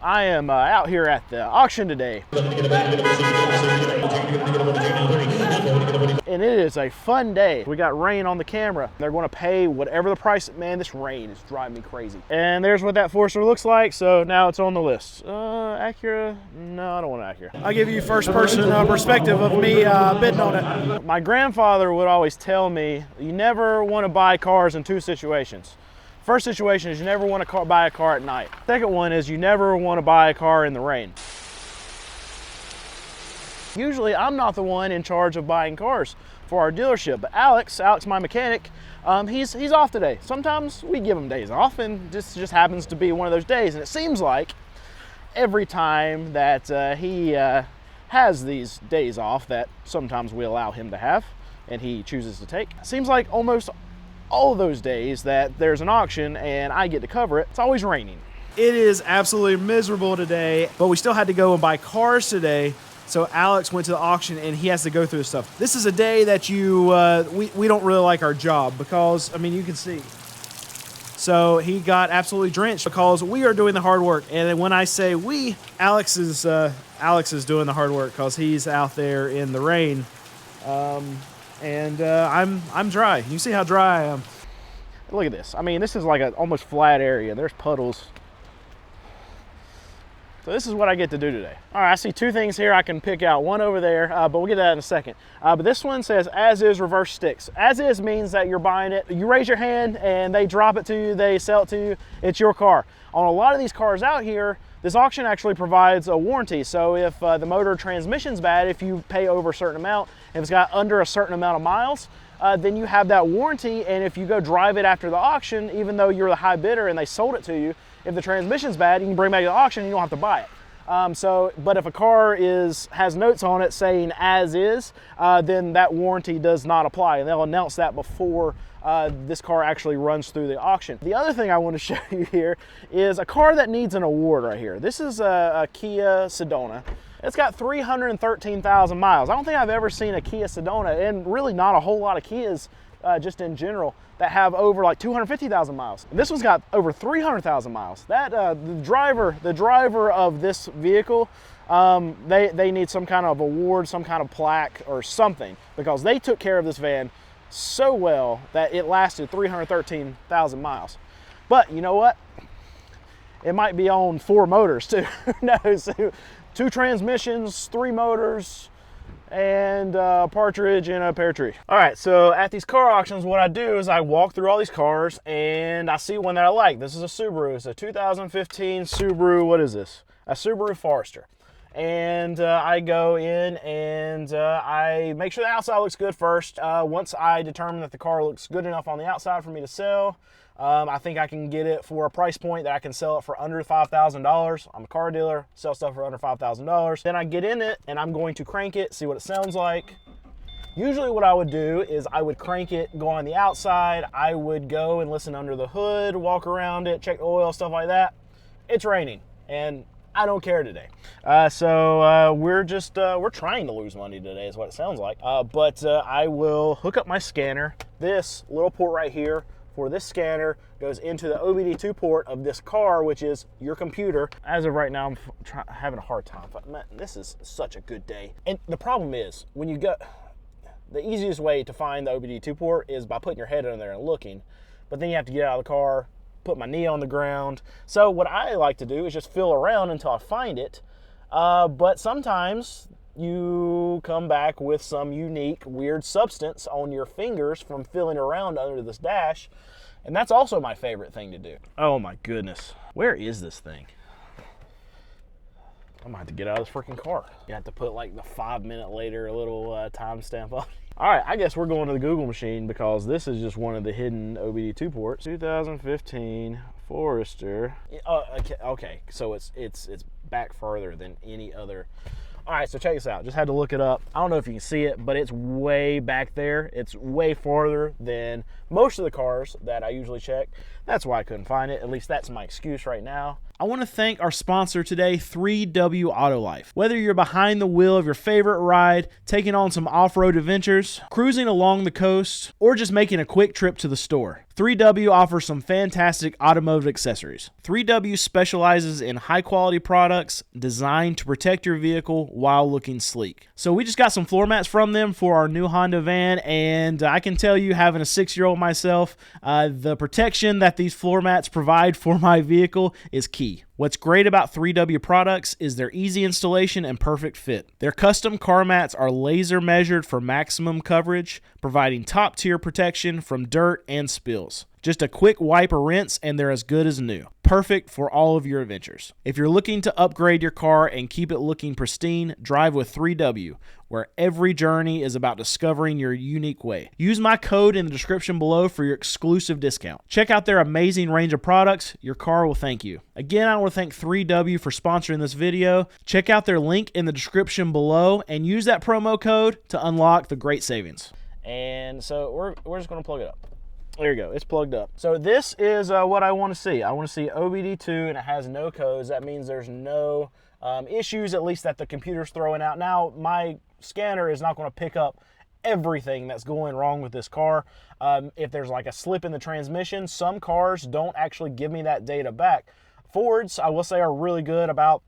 I am out here at the auction today. And it is a fun day. We got rain on the camera. They're going to pay whatever the price. Man, this rain is driving me crazy. And there's what that Forester looks like. So now it's on the list. Acura? No, I don't want an Acura. I'll give you first person perspective of me bidding on it. My grandfather would always tell me, you never want to buy cars in two situations. First situation is you never want to buy a car at night. Second one is you never want to buy a car in the rain. Usually I'm not the one in charge of buying cars for our dealership, but Alex, my mechanic, he's off today. Sometimes we give him days off, and this just happens to be one of those days. And it seems like every time that he has these days off that sometimes we allow him to have and he chooses to take, it seems like almost all of those days that there's an auction and I get to cover it, it's always raining. It is absolutely miserable today, but we still had to go and buy cars today. So Alex went to the auction and he has to go through this stuff. This is a day that we don't really like our job because, I mean, you can see. So he got absolutely drenched because we are doing the hard work. And when I say we, Alex is doing the hard work because he's out there in the rain. I'm dry. You see how dry I am. Look at this. I mean, this is like an almost flat area. There's puddles. So this is what I get to do today. All right, I see two things here I can pick out. One over there, but we'll get to that in a second. But this one says as is reverse sticks. As is means that you're buying it. You raise your hand and they drop it to you, they sell it to you. It's your car. On a lot of these cars out here, this auction actually provides a warranty. So if the motor transmission's bad, if you pay over a certain amount, if it's got under a certain amount of miles, then you have that warranty. And if you go drive it after the auction, even though you're the high bidder and they sold it to you, if the transmission's bad, you can bring it back to the auction and you don't have to buy it. But if a car has notes on it saying as is, then that warranty does not apply. And they'll announce that before this car actually runs through the auction. The other thing I want to show you here is a car that needs an award right here. This is a Kia Sedona. It's got 313,000 miles. I don't think I've ever seen a Kia Sedona, and really not a whole lot of Kias just in general, that have over like 250,000 miles. And this one's got over 300,000 miles. That the driver of this vehicle, they need some kind of award, some kind of plaque or something, because they took care of this van so well that it lasted 313,000 miles. But you know what? It might be on 4 motors too. Who knows? 2 transmissions, 3 motors, and a partridge in a pear tree. All right, so at these car auctions, what I do is I walk through all these cars and I see one that I like. This is a Subaru. It's a 2015 Subaru. What is this? A Subaru Forester. And I go in and I make sure the outside looks good first. Once I determine that the car looks good enough on the outside for me to sell, I think I can get it for a price point that I can sell it for under $5,000. I'm a car dealer, sell stuff for under $5,000. Then I get in it and I'm going to crank it, see what it sounds like. Usually what I would do is I would crank it, go on the outside. I would go and listen under the hood, walk around it, check the oil, stuff like that. It's raining and I don't care today. We're trying to lose money today is what it sounds like. But I will hook up my scanner. This little port right here for this scanner goes into the OBD2 port of this car, which is your computer. As of right now, I'm having a hard time. But man, this is such a good day. And the problem is, when you go, the easiest way to find the OBD2 port is by putting your head in there and looking. But then you have to get out of the car, put my knee on the ground. So what I like to do is just feel around until I find it. But sometimes you come back with some unique, weird substance on your fingers from feeling around under this dash. And that's also my favorite thing to do. Oh my goodness. Where is this thing? I'm gonna have to get out of this freaking car. You have to put like the 5 minute later little timestamp on it. All right, I guess we're going to the Google machine because this is just one of the hidden OBD2 ports. 2015 Forester. Okay, so it's back further than any other. All right, so check this out. Just had to look it up. I don't know if you can see it, but it's way back there. It's way farther than most of the cars that I usually check. That's why I couldn't find it. At least that's my excuse right now. I want to thank our sponsor today, 3W Autolife. Whether you're behind the wheel of your favorite ride, taking on some off-road adventures, cruising along the coast, or just making a quick trip to the store, 3W offers some fantastic automotive accessories. 3W specializes in high-quality products designed to protect your vehicle while looking sleek. So we just got some floor mats from them for our new Honda van, and I can tell you, having a 6-year-old myself, the protection that these floor mats provide for my vehicle is key. What's great about 3W products is their easy installation and perfect fit. Their custom car mats are laser measured for maximum coverage, providing top-tier protection from dirt and spills. Just a quick wipe or rinse and they're as good as new. Perfect for all of your adventures. If you're looking to upgrade your car and keep it looking pristine, drive with 3W, where every journey is about discovering your unique way. Use my code in the description below for your exclusive discount. Check out their amazing range of products. Your car will thank you. Again, I want to thank 3W for sponsoring this video. Check out their link in the description below and use that promo code to unlock the great savings. And so we're just going to plug it up. There you go, it's plugged up. So this is what I want to see. I want to see OBD2 and it has no codes. That means there's no issues, at least that the computer's throwing out. Now, my scanner is not going to pick up everything that's going wrong with this car. If there's like a slip in the transmission, some cars don't actually give me that data back. Fords, I will say, are really good about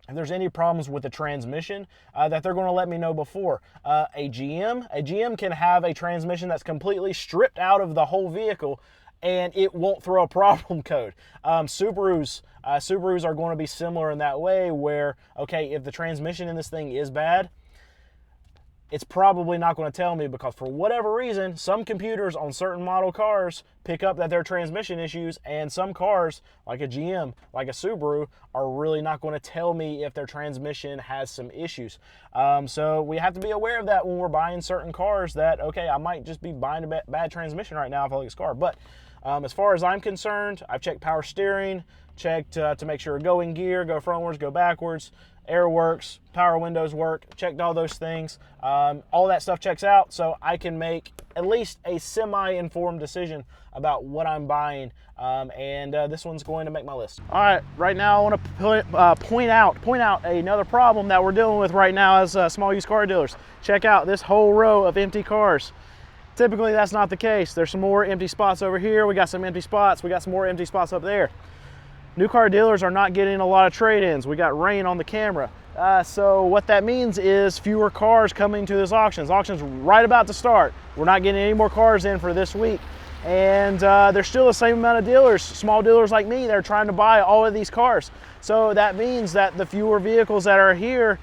if there's any problems with the transmission, that they're going to let me know before. A GM can have a transmission that's completely stripped out of the whole vehicle and it won't throw a problem code. Subarus are going to be similar in that way where, okay, if the transmission in this thing is bad, it's probably not going to tell me because for whatever reason, some computers on certain model cars pick up that there are transmission issues, and some cars, like a GM, like a Subaru, are really not going to tell me if their transmission has some issues. So we have to be aware of that when we're buying certain cars that, okay, I might just be buying a bad transmission right now if I like this car. But as far as I'm concerned, I've checked power steering, checked to make sure going gear, go frontwards, go backwards, air works, power windows work, checked all those things. All that stuff checks out, so I can make at least a semi-informed decision about what I'm buying, and this one's going to make my list. All right, right now I want to point out another problem that we're dealing with right now as small used car dealers. Check out this whole row of empty cars. Typically that's not the case. There's some more empty spots over here. We got some empty spots. We got some more empty spots up there. New car dealers are not getting a lot of trade-ins. We got rain on the camera. So what that means is fewer cars coming to this auction. This auction's right about to start. We're not getting any more cars in for this week. And there's still the same amount of dealers, small dealers like me, that are trying to buy all of these cars. So that means that the fewer vehicles that are here,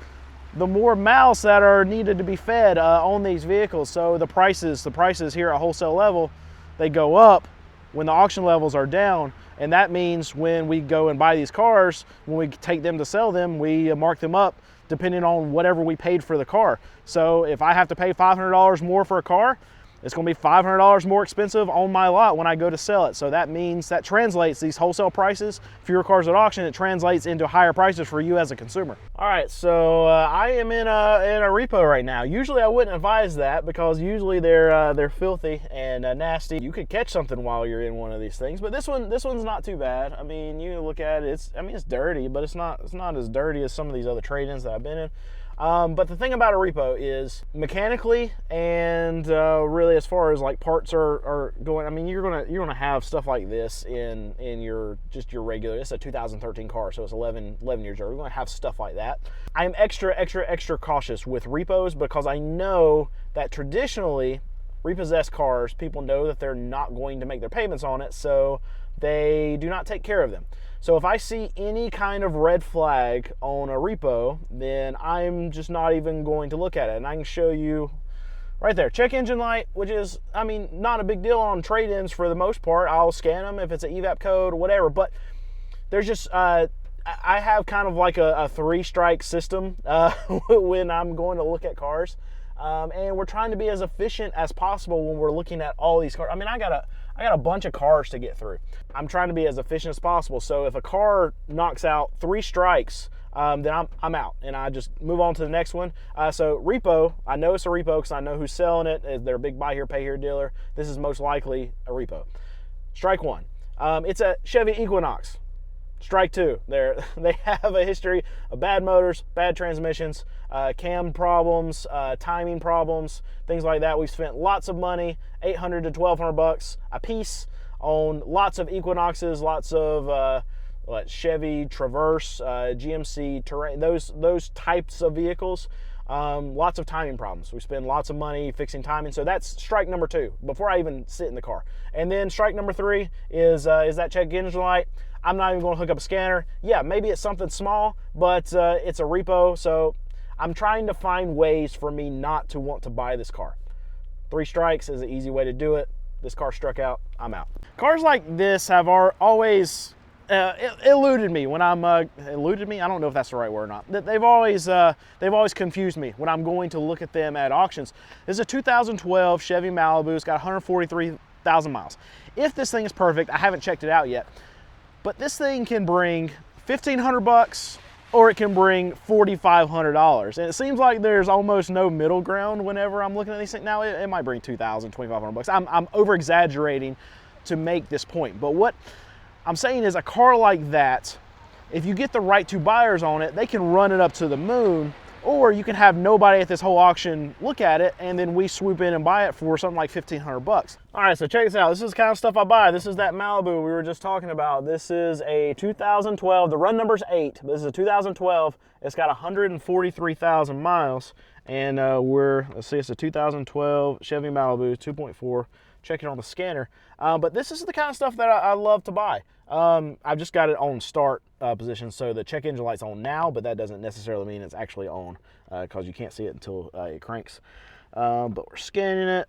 the more mouths that are needed to be fed on these vehicles. So the prices here at wholesale level, they go up when the auction levels are down. And that means when we go and buy these cars, when we take them to sell them, we mark them up depending on whatever we paid for the car. So if I have to pay $500 more for a car, it's going to be $500 more expensive on my lot when I go to sell it. So that means that translates these wholesale prices, fewer cars at auction, it translates into higher prices for you as a consumer. All right, so I am in a repo right now. Usually I wouldn't advise that because usually they're filthy and nasty. You could catch something while you're in one of these things, but this one's not too bad. I mean, you look at it, it's dirty, but it's not as dirty as some of these other trade-ins that I've been in. But the thing about a repo is mechanically and really as far as like parts are going, I mean, you're gonna have stuff like this in your regular. It's a 2013 car, so it's 11 years old. You're gonna have stuff like that. I'm extra cautious with repos because I know that traditionally repossessed cars, people know that they're not going to make their payments on it, so they do not take care of them. So if I see any kind of red flag on a repo, then I'm just not even going to look at it. And I can show you right there, check engine light, which is, I mean, not a big deal on trade-ins for the most part. I'll scan them if it's an EVAP code or whatever, but there's just, I have kind of like a 3-strike system when I'm going to look at cars. And we're trying to be as efficient as possible when we're looking at all these cars. I mean, I got a bunch of cars to get through. I'm trying to be as efficient as possible. So if a car knocks out 3 strikes, then I'm out and I just move on to the next one. So repo, I know it's a repo because I know who's selling it. They're a big buy here, pay here dealer. This is most likely a repo. Strike 1. It's a Chevy Equinox. strike two. They have a history of bad motors, bad transmissions, cam problems, timing problems, things like that. We've spent lots of money, $800 to $1,200 a piece, on lots of Equinoxes, lots of Chevy Traverse, GMC Terrain, those types of vehicles. Lots of timing problems. We spend lots of money fixing timing. So that's strike number two before I even sit in the car. And then strike number three is that check engine light. I'm not even going to hook up a scanner. Yeah, maybe it's something small, but it's a repo. So I'm trying to find ways for me not to want to buy this car. 3 strikes is an easy way to do it. This car struck out, I'm out. Cars like this have always eluded me when I'm eluded me. I don't know if that's the right word or not. They've always confused me when I'm going to look at them at auctions. This is a 2012 Chevy Malibu. It's got 143,000 miles. If this thing is perfect, I haven't checked it out yet, but this thing can bring $1,500 or it can bring $4,500, and it seems like there's almost no middle ground whenever I'm looking at these things. Now it might bring $2,000, $2,500. I'm over exaggerating to make this point, but what I'm saying is a car like that, if you get the right 2 buyers on it, they can run it up to the moon, or you can have nobody at this whole auction look at it, and then we swoop in and buy it for something like $1,500. All right, so check this out. This is the kind of stuff I buy. This is that Malibu we were just talking about. This is a 2012, the run number's 8, but this is a 2012. It's got 143,000 miles, and let's see, it's a 2012 Chevy Malibu 2.4. Check it on the scanner. But this is the kind of stuff that I love to buy. I've just got it on start position, so the check engine light's on now, but that doesn't necessarily mean it's actually on because you can't see it until it cranks. But we're scanning it,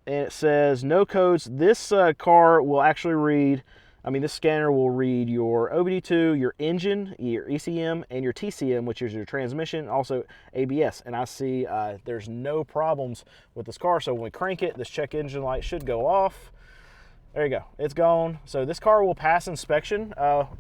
and it says no codes. This car will actually read, this scanner will read your OBD2, your engine, your ECM, and your TCM, which is your transmission, also ABS. And I see there's no problems with this car. So when we crank it, this check engine light should go off. There you go, it's gone. So this car will pass inspection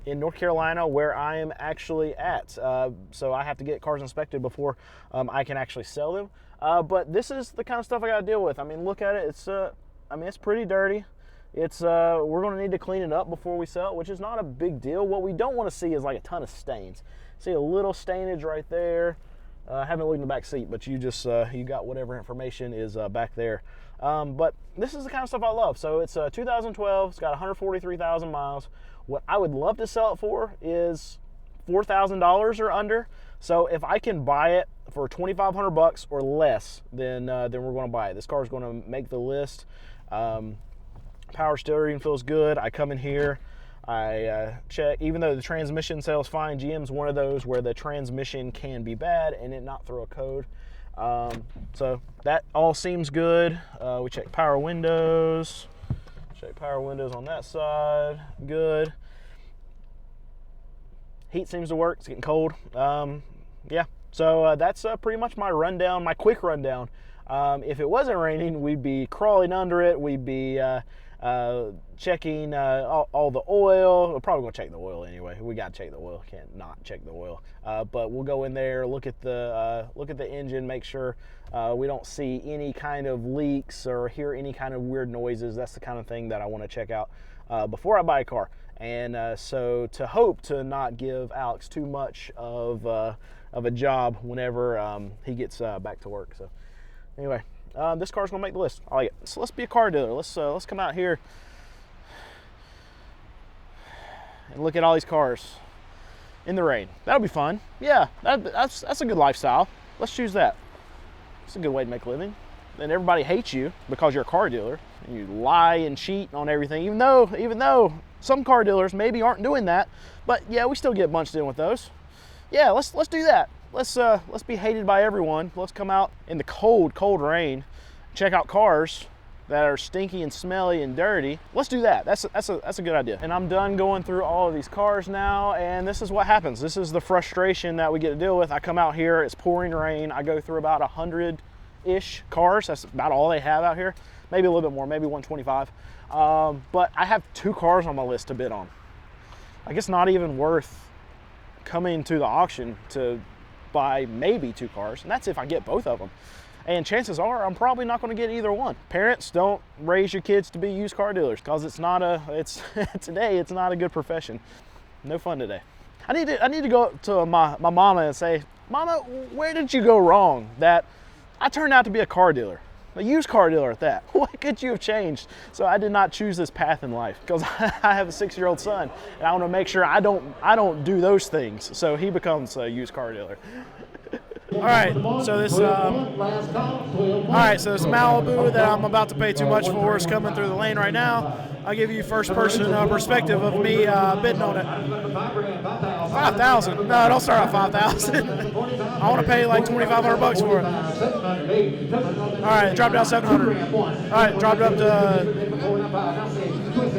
in North Carolina, where I am actually at. So I have to get cars inspected before I can actually sell them. But this is the kind of stuff I gotta deal with. Look at it, it's pretty dirty. We're gonna need to clean it up before we sell it, which is not a big deal. What we don't wanna see is like a ton of stains. See a little stainage right there. I haven't looked in the back seat, but you got whatever information is back there. But this is the kind of stuff I love. So it's 2012, it's got 143,000 miles. What I would love to sell it for is $4,000 or under. So if I can buy it for $2,500 or less, then we're going to buy it. This car is going to make the list. Power steering feels good. I come in here, I check, even though the transmission sells fine, GM's one of those where the transmission can be bad and it not throw a code. So that all seems good. We check power windows. Check power windows on that side. Good. Heat seems to work. It's getting cold. Yeah. So that's pretty much my rundown, my quick rundown. If it wasn't raining, we'd be crawling under it. We'd be checking all the oil. We're probably gonna check the oil anyway. We gotta check the oil. Can't not check the oil. But we'll go in there, look at the engine, make sure we don't see any kind of leaks or hear any kind of weird noises. That's the kind of thing that I want to check out before I buy a car. And so to hope to not give Alex too much of a job whenever he gets back to work. So anyway. This car's gonna make the list. I like it. So let's be a car dealer. Let's come out here and look at all these cars in the rain. That'll be fun. Yeah, that's a good lifestyle. Let's choose that. It's a good way to make a living. Then everybody hates you because you're a car dealer and you lie and cheat on everything. Even though some car dealers maybe aren't doing that, but yeah, we still get bunched in with those. Yeah, let's do that. Let's be hated by everyone. Let's come out in the cold rain, check out cars that are stinky and smelly and dirty. Let's do that. That's a good idea. And I'm done going through all of these cars now, and this is what happens. This is the frustration that we get to deal with. I come out here, it's pouring rain. I go through about 100-ish cars. That's about all they have out here. Maybe a little bit more, maybe 125. But I have 2 cars on my list to bid on. I guess not even worth coming to the auction to buy maybe 2 cars, and that's if I get both of them. And chances are I'm probably not going to get either one. Parents, don't raise your kids to be used car dealers because today it's not a good profession. no fun today. I need to go up to my mama and say, Mama, where did you go wrong? That I turned out to be a car dealer, a used car dealer at that. What could you have changed? So I did not choose this path in life, because I have a 6-year-old son, and I want to make sure I don't do those things. So he becomes a used car dealer. All right, so this Malibu that I'm about to pay too much for is coming through the lane right now. I'll give you first-person perspective of me bidding on it. 5,000? No, don't start at 5,000. I want to pay like 2,500 bucks for it. All right, dropped down 700. All right, dropped up to.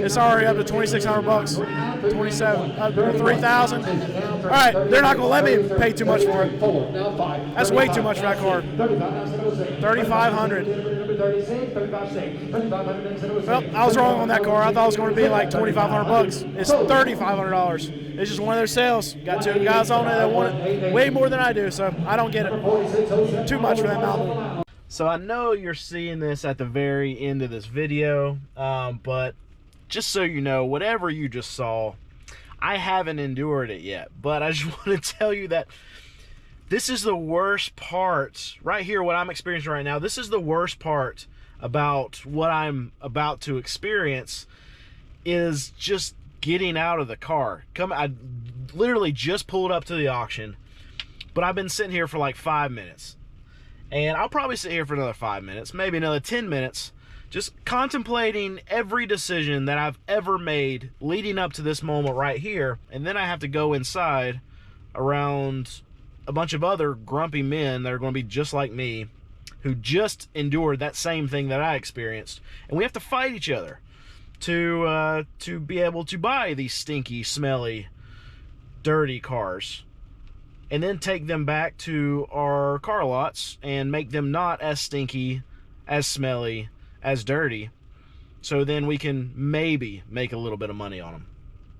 It's already up to 2,600 bucks. 27, up to 3,000. All right, they're not gonna let me pay too much for it. That's way too much for that car. 3,500. Well, I was wrong on that car. I thought it was going to be like 2,500 bucks. It's $3,500. It's just one of those sales. Got 2 guys on it that want it way more than I do, so I don't get it. Too much for that Malibu. So I know you're seeing this at the very end of this video, but just so you know, whatever you just saw, I haven't endured it yet. But I just want to tell you that this is the worst part right here, what I'm experiencing right now. This is the worst part about what I'm about to experience, is just getting out of the car. I literally just pulled up to the auction, but I've been sitting here for like 5 minutes. And I'll probably sit here for another 5 minutes, maybe another 10 minutes, just contemplating every decision that I've ever made leading up to this moment right here. And then I have to go inside around a bunch of other grumpy men that are going to be just like me, who just endured that same thing that I experienced. And we have to fight each other to be able to buy these stinky, smelly, dirty cars, and then take them back to our car lots and make them not as stinky, as smelly, as dirty, so then we can maybe make a little bit of money on them.